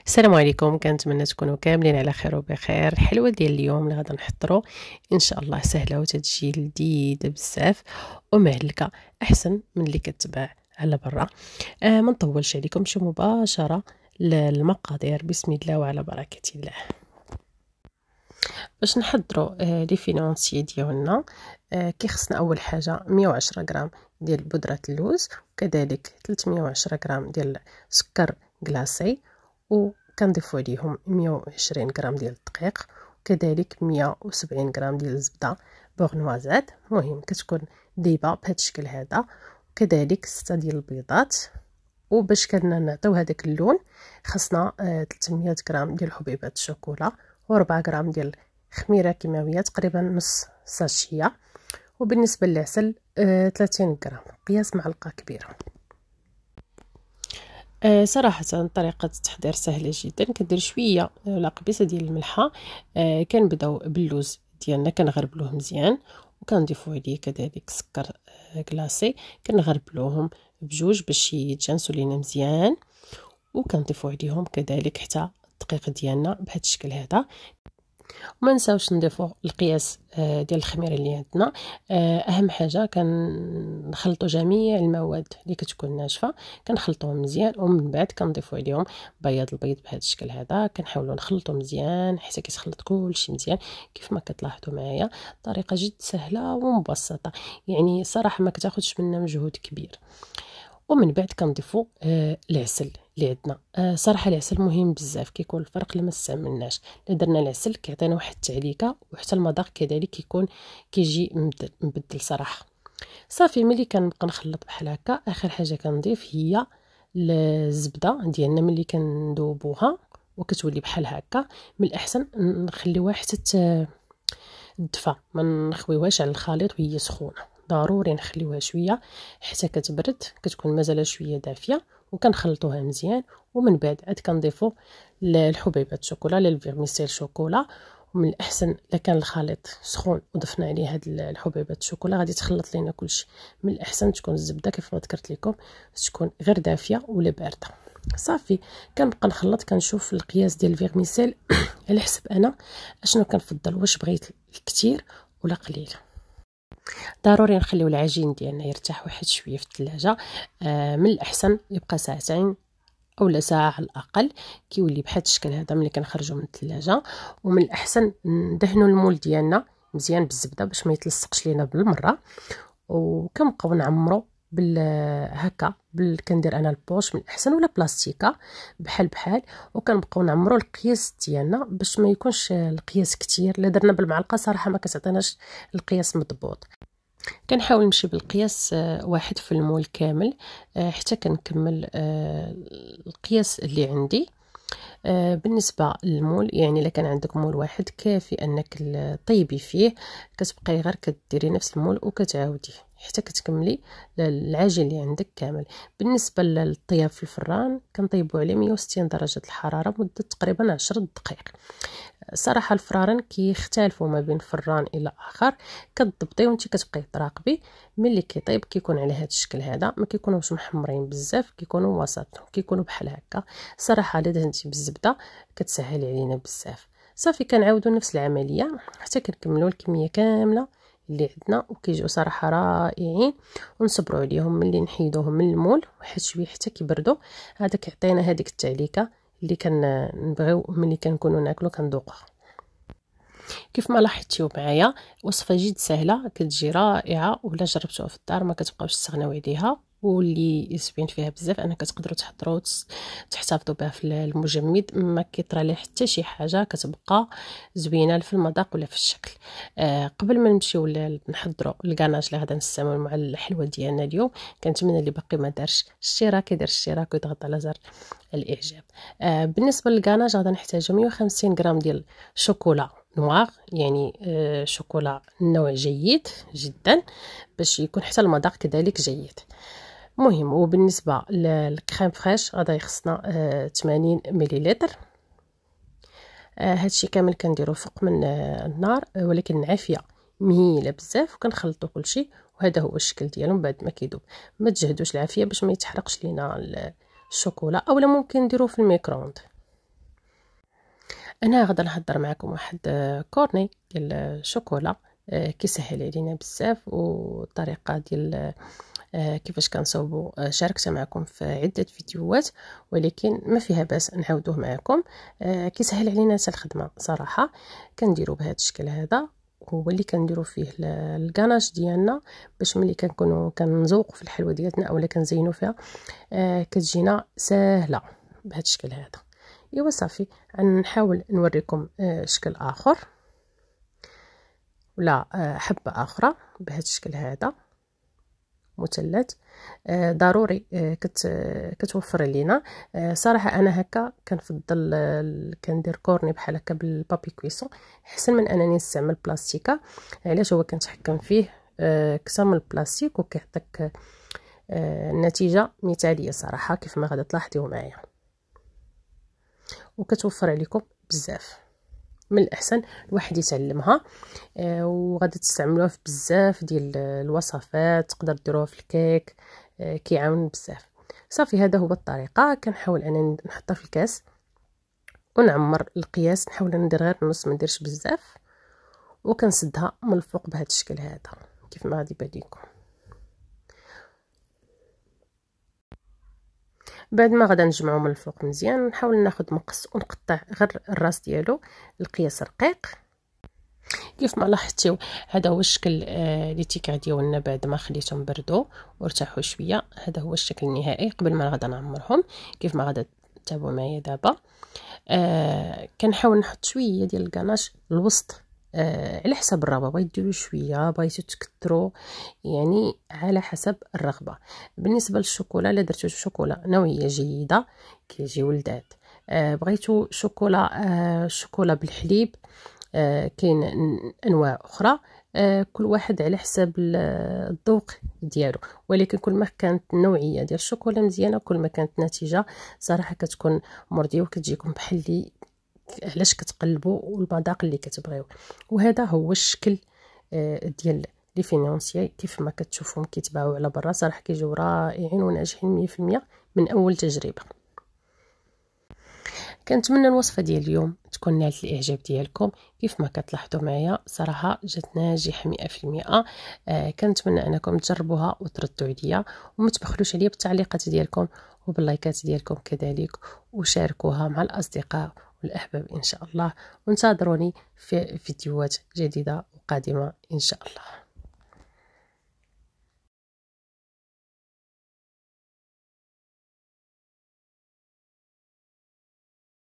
السلام عليكم، كنتمنى تكونوا كاملين على خير وبخير. الحلوه ديال اليوم اللي غادا نحضروا ان شاء الله سهله وتتجي لذيذه بزاف ومهلكه احسن من اللي كتباع على برا. ما نطولش عليكم، نمشيو مباشره للمقادير. بسم الله وعلى بركه الله. باش نحضروا لي فينونسيي ديالنا، كيخصنا اول حاجه 110 غرام ديال بودره اللوز، وكذلك 310 غرام ديال سكر كلاصي، وكنضيفوا عليهم 120 غرام ديال الدقيق، وكذلك 170 غرام ديال الزبده بوغنوازات. المهم كتكون دايبه بهذا الشكل هذا، وكذلك 6 ديال البيضات. وباش كنعطيو هذاك اللون خصنا 300 غرام ديال حبيبات الشوكولا، و4 غرام ديال خميره كيماويه تقريبا نص ساشيه. وبالنسبه للعسل 30 غرام، قياس معلقه كبيره. صراحة طريقة التحضير سهلة جدا. كندير شوية ولا قبيصة ديال الملحة. كنبداو باللوز ديالنا كنغربلوه مزيان، وكنضيفو عليه كذلك سكر كلاصي، كنغربلوهم بجوج باش يتجانسوا لينا مزيان، وكنضيفو عليهم كذلك حتى الدقيق ديالنا بهذا الشكل هذا. وما نساوش نضيفوا القياس ديال الخميره اللي عندنا. اهم حاجه كنخلطوا جميع المواد اللي كتكون ناشفه، كنخلطوهم مزيان، ومن بعد كنضيفوا عليهم بياض البيض بهذا الشكل هذا. كنحاولوا نخلطوا مزيان حتى كيتخلط كلشي مزيان كيف ما كتلاحظوا معايا. طريقه جد سهله ومبسطه، يعني صراحه ما كتاخذش منا مجهود كبير. ومن بعد كنضيفوا العسل اللي عندنا. صراحه العسل مهم بزاف، كيكون الفرق لما استعملناش. الا درنا العسل كيعطينا واحد التعليكه، وحتى المذاق كذلك كيكون كيجي مبدل صراحه. صافي ملي كنبقى نخلط بحال هكا، اخر حاجه كنضيف هي الزبده ديالنا. ملي كندوبوها وكتولي بحال هكا، من الاحسن نخليوها حتى تدفى، ما نخويوهاش على الخليط وهي سخونه. ضروري نخليوها شويه حتى كتبرد، كتكون مازال شويه دافيه، وكنخلطوها مزيان. ومن بعد عاد كنضيفوا الحبيبات الشوكولا للفيرميسيل شوكولا. ومن الاحسن الا كان الخليط سخون وضفنا عليه هاد الحبيبات الشوكولا غادي تخلط لينا كلشي. من الاحسن تكون الزبده كيف ما ذكرت لكم تكون غير دافيه ولا بارده. صافي كنبقى نخلط، كنشوف القياس ديال الفيرميسيل على حسب انا اشنو كنفضل، واش بغيت الكثير ولا قليل. ضروري نخليو العجين ديالنا يرتاح واحد شويه في الثلاجه. من الاحسن يبقى ساعتين اولا ساعه على الاقل، كيولي بهذا الشكل هذا ملي كنخرجوا من الثلاجه. ومن الاحسن ندهنوا المول ديالنا مزيان بالزبده باش ما يتلصقش لينا بالمره. وكنبقاو نعمرو هكا كندير انا البوش من الاحسن، ولا بلاستيكه بحال وكنبقاو نعمرو القياس ديالنا باش ما يكونش القياس كتير. الا درنا بالمعلقه صراحه ما كتعطيناش القياس مضبوط. كنحاول نمشي بالقياس واحد في المول كامل حتى كنكمل القياس اللي عندي. بالنسبه للمول، يعني الا كان عندك مول واحد كافي انك طيبي فيه، كتبقاي غير كديري نفس المول وكتعاوديه حتى كتكملي العجين اللي عندك كامل. بالنسبه للطياب في الفران كنطيبوا على 160 درجه الحراره مده تقريبا 10 دقائق. صراحه الفرارن كيختلفوا ما بين فران الى اخر، كتضبطي وانت كتبقاي تراقبي. ملي كيطيب كيكون على هذا الشكل هذا، ما كيكونوش محمرين بزاف، كيكونوا وسط، كيكونوا بحال هكا. صراحه الا دهنتي بالزبده كتسهل علينا بزاف. صافي كنعاودوا نفس العمليه حتى كنكملوا الكميه كامله اللي عندنا، وكيجيو صراحه رائعين. ونصبروا عليهم ملي نحيدوهم من المول واحد شويه حتى كيبردوا. هذا كيعطينا هذيك التعليكه اللي كنبغيو ملي كنكونوا ناكلو كندوقها. كيف ما لاحظتيو معايا وصفه جد سهله كتجي رائعه، ولا جربتوها في الدار ما كتبقاوش تستغناو عليها. واللي يسبين فيها بزاف انا كتقدروا تحضروا تحتفظوا بها في المجمد، ما كيطرى لها حتى شي حاجه، كتبقى زوينه في المذاق ولا في الشكل. قبل ما نمشيو نحضروا الكاناج اللي غادا نستعملوا مع الحلوه ديالنا اليوم، كنتمنى اللي باقي ما دارش الاشتراك يدير الاشتراك ويضغط على زر الاعجاب. بالنسبه للكاناج غادا نحتاجو 150 غرام ديال شوكولا نوار، يعني شوكولا نوع جيد جدا باش يكون حتى المذاق كذلك جيد. مهم. وبالنسبه للكريم فريش غادا يخصنا 80 مليلتر. هادشي كامل كنديرو فوق من النار، ولكن عافيه مهيله بزاف، وكنخلطوا كلشي. وهذا هو الشكل ديالو من بعد ما كيذوب. ما تجهدوش العافيه باش ما يتحرقش لينا الشوكولا، اولا ممكن نديروه في الميكرووند. انا غادا نهضر معكم واحد كورني ديال الشوكولا كيسهل علينا بزاف، والطريقه ديال كيفاش كنصاوبوا شاركتها معكم في عده فيديوهات، ولكن ما فيها باس نعاودوه معكم. كيسهل علينا حتى الخدمه صراحه. كنديروا بهذا الشكل هذا، هو اللي كنديروا فيه الكاناج ديالنا باش ملي كنكونوا كنزوقوا في الحلوه ديالنا اولا كنزينوا فيها كتجينا ساهله بهذا الشكل هذا. ايوا صافي، غنحاول نوريكم شكل اخر ولا حبه اخرى بهذا الشكل هذا مثلث. ضروري كتوفر علينا. صراحه انا هكا كنفضل كندير كورني بحال هكا بالبابي كويسون احسن من انني نستعمل بلاستيكه. علاش؟ هو كنتحكم فيه كثر من البلاستيك وكيعطيك النتيجه مثاليه صراحه كيف ما غادي تلاحظوا معايا، وكتوفر عليكم بزاف. من الاحسن الواحد يتعلمها وغادي تستعملوها في بزاف ديال الوصفات، تقدر ديروها في الكيك، كيعاون بزاف. صافي، هذا هو الطريقه. كنحاول انني نحطها في الكاس ونعمر القياس، نحاول ندير غير النص ما نديرش بزاف، وكنسدها من الفوق بهذا الشكل هذا كيف ما غادي يبان لكم. بعد ما غادا نجمعو من الفوق مزيان، نحاول ناخذ مقص ونقطع غير الراس ديالو القياس رقيق كيف ما لاحظتيو. هذا هو الشكل اللي تيكا ديالنا بعد ما خليتهم بردوا وارتاحوا شويه. هذا هو الشكل النهائي قبل ما غادا نعمرهم كيف ما غادا تتابعوا معايا دابا. كنحاول نحط شويه ديال الكاناش الوسط على حسب الرغبه، بغيتو ديروا شويه، بغيتو تكثروا، يعني على حسب الرغبه. بالنسبه للشوكولا، الا درتو شوكولا نوعيه جيده كيجيو لذاذ. بغيتو شوكولا بالحليب، كاين انواع اخرى، كل واحد على حسب الذوق ديالو. ولكن كل ما كانت النوعيه ديال الشوكولا مزيانه كل ما كانت النتيجه صراحه كتكون مرضيه وكتجيكم بحال اللي علاش كتقلبوا والمذاق اللي كتبغيو. وهذا هو الشكل ديال لي فينونسيي كيف ما كتشوفوهم كيتباعوا على برا. صراحه كيجيو رائعين وناجحين 100% من اول تجربه. كنتمنى الوصفه ديال اليوم تكون نالت الاعجاب ديالكم. كيف ما كتلاحظوا معايا صراحه جات ناجحه 100%. كنتمنى انكم تجربوها وتردوا عليا، وما تبخلوش عليا بالتعليقات ديالكم وباللايكات ديالكم كذلك، وشاركوها مع الاصدقاء والاحباب ان شاء الله. وانتظروني في فيديوهات جديده وقادمه ان شاء الله.